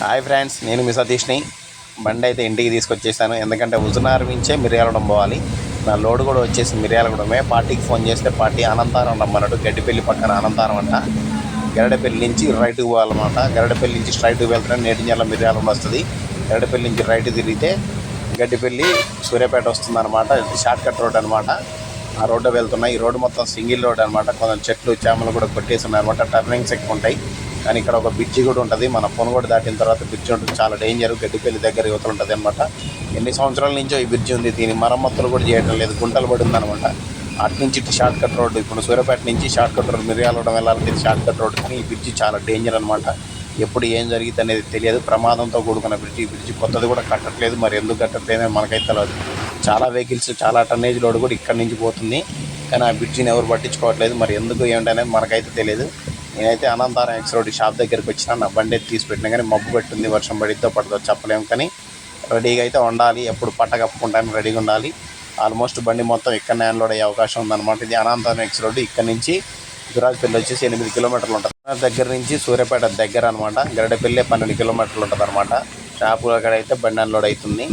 Hi friends, నేను మీ సతీష్ని. బండి అయితే ఇంటికి తీసుకొచ్చేసాను. ఎందుకంటే హుజునార్ నుంచే మిర్యాలగూడెం పోవాలి. నా లోడ్ కూడా వచ్చేసి మిర్యాలగూడెమే. పార్టీకి ఫోన్ చేస్తే పార్టీ అనంతారం రమ్మన్నాడు. గడ్డిపల్లి పక్కన అనంతారం అంట. గరడపల్లి నుంచి రైట్కి పోవాలన్నమాట. గరడపల్లి నుంచి స్ట్రైట్కి వెళ్తే నేటింజర్ల మిర్యాలగూడెం వస్తుంది. గరడపల్లి నుంచి రైట్ తిరిగితే గడ్డిపల్లి సూర్యాపేట వస్తుందన్నమాట. షార్ట్ కట్ రోడ్ అనమాట. ఆ రోడ్డు వెళ్తున్నాయి. ఈ రోడ్డు మొత్తం సింగిల్ రోడ్ అనమాట. కొంచెం చెట్లు చేమలు కూడా కొట్టేసి ఉన్నాయి అనమాట. టర్నింగ్స్ ఎక్కువ ఉంటాయి. కానీ ఇక్కడ ఒక బ్రిడ్జి కూడా ఉంటుంది. మన పొనుగోడు దాటిన తర్వాత బ్రిడ్జి ఉంటుంది. చాలా డేంజర్. గడ్డిపల్లి దగ్గర యువతలు ఉంటుంది అనమాట. ఎన్ని సంవత్సరాల నుంచో ఈ బ్రిడ్జి ఉంది. దీని మరమ్మతులు కూడా చేయడం లేదు. గుంటలు పడి ఉందనమాట. అటు నుంచి ఇటు షార్ట్ కట్ రోడ్డు. ఇప్పుడు సూర్యాపేట నుంచి షార్ట్ కట్ రోడ్ మిర్యాలగూడెం వెళ్ళాలంటే షార్ట్ కట్ రోడ్డు. కానీ ఈ బ్రిడ్జి చాలా డేంజర్ అనమాట. ఎప్పుడు ఏం జరిగింది అనేది తెలియదు. ప్రమాదంతో కూడుకున్న బ్రిడ్జి. ఈ బ్రిడ్జి కొత్తది కూడా కట్టట్లేదు. మరి ఎందుకు కట్టట్లేదు అని మనకైతే తెలియదు. చాలా వెహికల్స్, చాలా టన్నేజ్ లోడ్ కూడా ఇక్కడి నుంచి పోతుంది. కానీ ఆ బ్రిడ్జిని ఎవరు పట్టించుకోవట్లేదు. మరి ఎందుకు ఏమిటి అనేది మనకైతే తెలియదు. నేనైతే అనంతారం ఎక్స్ రోడ్ షాప్ దగ్గరికి వచ్చినా. నా బండి అయితే తీసి పెట్టినా. కానీ మబ్బు పెట్టింది. వర్షం పడిద్దో పడదో చెప్పలేము. కానీ రెడీగా అయితే ఉండాలి. ఎప్పుడు పట్ట కప్పుకుంటాను రెడీగా ఉండాలి. ఆల్మోస్ట్ బండి మొత్తం ఇక్కడనే అన్లోడ్ అయ్యే అవకాశం ఉందన్నమాట. ఇది అనంతారం ఎక్స్ రోడ్. ఇక్కడ నుంచి గురాజ్పల్లి వచ్చేసి 8 కిలోమీటర్లు ఉంటుంది. దగ్గర నుంచి సూర్యాపేట దగ్గర అనమాట. గరడపల్లి 12 కిలోమీటర్లు ఉంటుంది అనమాట. షాపుల కాడ అయితే బండి అన్లోడ్ అవుతుంది.